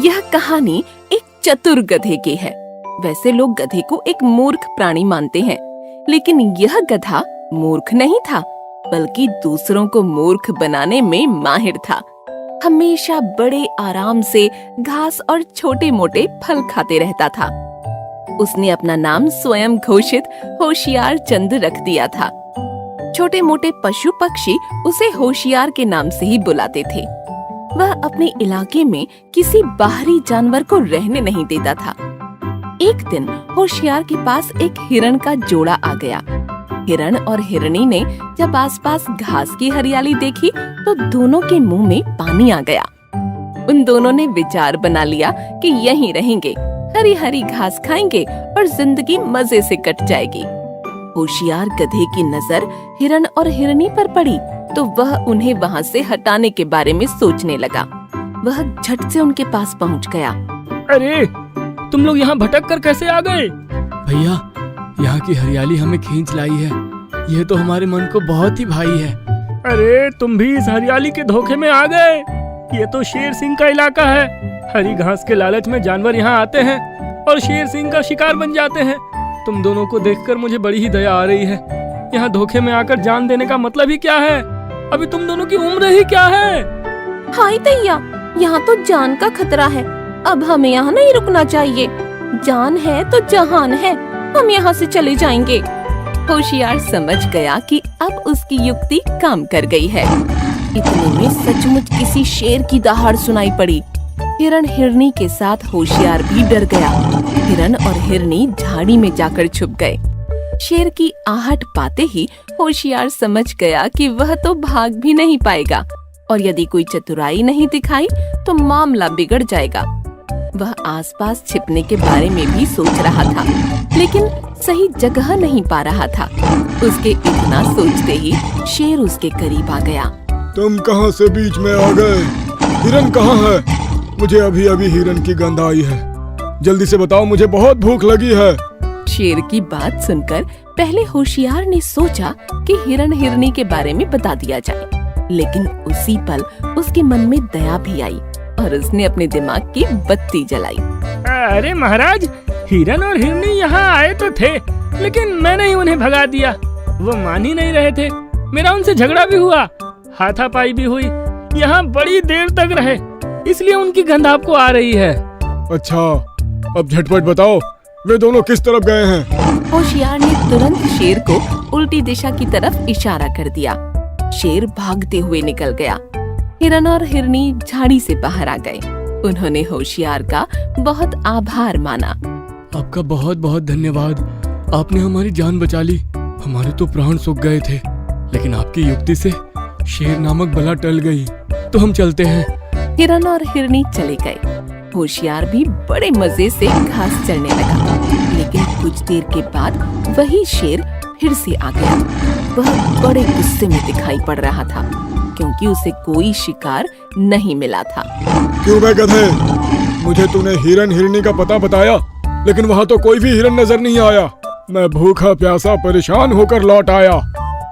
यह कहानी एक चतुर गधे की है। वैसे लोग गधे को एक मूर्ख प्राणी मानते हैं, लेकिन यह गधा मूर्ख नहीं था, बल्कि दूसरों को मूर्ख बनाने में माहिर था। हमेशा बड़े आराम से घास और छोटे मोटे फल खाते रहता था। उसने अपना नाम स्वयं घोषित होशियार चंद रख दिया था। छोटे मोटे पशु पक्षी उसे होशियार के नाम से ही बुलाते थे। वह अपने इलाके में किसी बाहरी जानवर को रहने नहीं देता था। एक दिन होशियार के पास एक हिरण का जोड़ा आ गया। हिरण और हिरनी ने जब आसपास घास की हरियाली देखी तो दोनों के मुंह में पानी आ गया। उन दोनों ने विचार बना लिया कि यहीं रहेंगे, हरी हरी घास खाएंगे और जिंदगी मजे से कट जाएगी। होशियार गधे की नजर हिरण और हिरनी पर पड़ी तो वह उन्हें वहाँ से हटाने के बारे में सोचने लगा। वह झट से उनके पास पहुँच गया। अरे तुम लोग यहाँ भटक कर कैसे आ गए? भैया, यहाँ की हरियाली हमें खींच लाई है। यह तो हमारे मन को बहुत ही भाई है। अरे तुम भी इस हरियाली के धोखे में आ गए। ये तो शेर सिंह का इलाका है। हरी घास के लालच में जानवर यहाँ आते हैं और शेर सिंह का शिकार बन जाते हैं। तुम दोनों को देखकर मुझे बड़ी ही दया आ रही है। यहाँ धोखे में आकर जान देने का मतलब ही क्या है? अभी तुम दोनों की उम्र ही क्या है? हाय दैया, यहाँ तो जान का खतरा है। अब हमें यहाँ नहीं रुकना चाहिए। जान है तो जहान है, हम यहाँ से चले जाएंगे। होशियार समझ गया कि अब उसकी युक्ति काम कर गई है। इतने में सचमुच किसी शेर की दहाड़ सुनाई पड़ी। हिरण हिरनी के साथ होशियार भी डर गया। हिरण और हिरनी झाड़ी में जाकर छुप गए। शेर की आहट पाते ही होशियार समझ गया कि वह तो भाग भी नहीं पाएगा और यदि कोई चतुराई नहीं दिखाई तो मामला बिगड़ जाएगा। वह आसपास छिपने के बारे में भी सोच रहा था, लेकिन सही जगह नहीं पा रहा था। उसके इतना सोचते ही शेर उसके करीब आ गया। तुम कहां से बीच में आ गए? हिरन कहां है? मुझे अभी अभी हिरन की गंध आई है। जल्दी से बताओ, मुझे बहुत भूख लगी है। शेर की बात सुनकर पहले होशियार ने सोचा कि हिरण हिरनी के बारे में बता दिया जाए, लेकिन उसी पल उसके मन में दया भी आई और उसने अपने दिमाग की बत्ती जलाई। अरे महाराज, हिरन और हिरनी यहाँ आए तो थे, लेकिन मैंने ही उन्हें भगा दिया। वो मान ही नहीं रहे थे। मेरा उनसे झगड़ा भी हुआ, हाथापाई भी हुई। यहाँ बड़ी देर तक रहे, इसलिए उनकी गंध आपको आ रही है। अच्छा, अब झटपट बताओ, वे दोनों किस तरफ गए हैं? होशियार ने तुरंत शेर को उल्टी दिशा की तरफ इशारा कर दिया। शेर भागते हुए निकल गया। हिरन और हिरनी झाड़ी से बाहर आ गए। उन्होंने होशियार का बहुत आभार माना। आपका बहुत बहुत धन्यवाद। आपने हमारी जान बचा ली। हमारे तो प्राण सूख गए थे, लेकिन आपकी युक्ति से शेर नामक बला टल गई। तो हम चलते हैं। हिरन और हिरनी चले गए। होशियार भी बड़े मजे से घास चरने लगा, लेकिन कुछ देर के बाद वही शेर फिर से आ गया। वह बड़े गुस्से में दिखाई पड़ रहा था, क्योंकि उसे कोई शिकार नहीं मिला था। क्यों बे गधे, मुझे तूने हिरन हिरनी का पता बताया, लेकिन वहाँ तो कोई भी हिरन नजर नहीं आया। मैं भूखा प्यासा परेशान होकर लौट आया।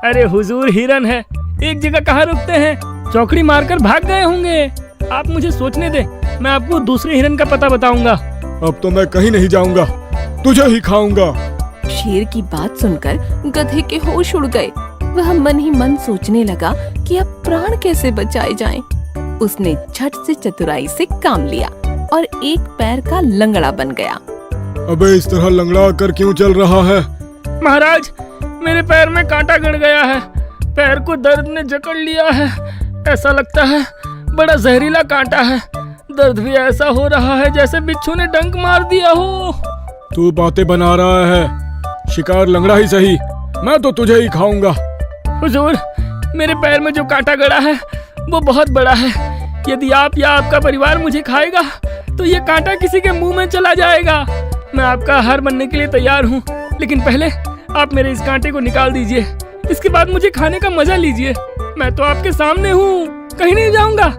अरे हुजूर, हिरन है, एक जगह कहाँ रुकते हैं? चौकड़ी मारकर भाग गए होंगे। आप मुझे सोचने दे, मैं आपको दूसरे हिरन का पता बताऊंगा। अब तो मैं कहीं नहीं जाऊंगा, तुझे ही खाऊंगा। शेर की बात सुनकर गधे के होश उड़ गए। वह मन ही मन सोचने लगा कि अब प्राण कैसे बचाए जाएं। उसने झट से चतुराई से काम लिया और एक पैर का लंगड़ा बन गया। अबे इस तरह लंगड़ा कर क्यों चल रहा है? महाराज, मेरे पैर में कांटा गड़ गया है। पैर को दर्द ने जकड़ लिया है। ऐसा लगता है बड़ा जहरीला कांटा है। दर्द भी ऐसा हो रहा है जैसे बिच्छू ने डंक मार दिया हो। तू बातें बना रहा है। शिकार लंगड़ा ही सही, मैं तो तुझे ही खाऊंगा। हुजूर, मेरे पैर में जो कांटा गड़ा है वो बहुत बड़ा है। यदि आप या आपका परिवार मुझे खाएगा तो ये कांटा किसी के मुंह में चला जाएगा। मैं आपका आहार बनने के लिए तैयार हूँ, लेकिन पहले आप मेरे इस कांटे को निकाल दीजिए। इसके बाद मुझे खाने का मजा लीजिए। मैं तो आपके सामने हूँ, कहीं नहीं जाऊंगा।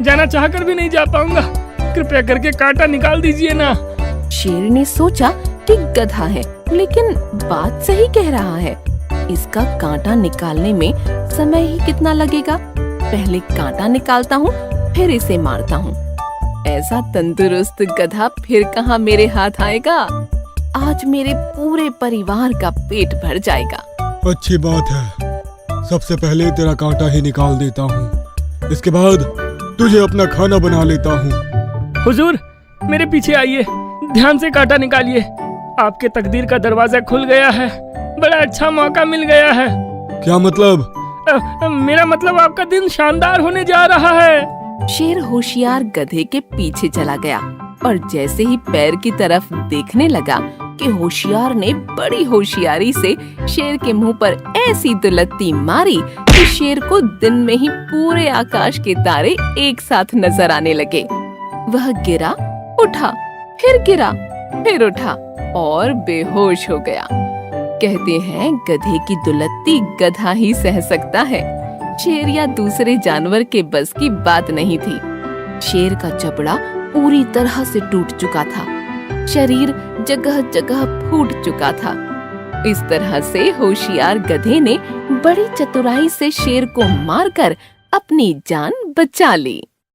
जाना चाहकर भी नहीं जा पाऊंगा। कृपया करके कांटा निकाल दीजिए ना। शेर ने सोचा कि गधा है, लेकिन बात सही कह रहा है। इसका कांटा निकालने में समय ही कितना लगेगा। पहले कांटा निकालता हूँ, फिर इसे मारता हूँ। ऐसा तंदुरुस्त गधा फिर कहाँ मेरे हाथ आएगा। आज मेरे पूरे परिवार का पेट भर जाएगा। अच्छी बात है, सबसे पहले तेरा कांटा ही निकाल देता हूँ, इसके बाद तुझे अपना खाना बना लेता हूँ। हुजूर, मेरे पीछे आइए, ध्यान से कांटा निकालिए। आपके तकदीर का दरवाजा खुल गया है, बड़ा अच्छा मौका मिल गया है। क्या मतलब? मेरा मतलब आपका दिन शानदार होने जा रहा है। शेर होशियार गधे के पीछे चला गया और जैसे ही पैर की तरफ देखने लगा कि होशियार ने बड़ी होशियारी से शेर के मुंह पर ऐसी दुलत्ती मारी कि शेर को दिन में ही पूरे आकाश के तारे एक साथ नजर आने लगे। वह गिरा, उठा, फिर गिरा, फिर उठा और बेहोश हो गया। कहते हैं गधे की दुलत्ती गधा ही सह सकता है, शेर या दूसरे जानवर के बस की बात नहीं थी। शेर का जबड़ा पूरी तरह से टूट चुका था, शरीर जगह जगह फूट चुका था। इस तरह से होशियार गधे ने बड़ी चतुराई से शेर को मारकर अपनी जान बचा ली।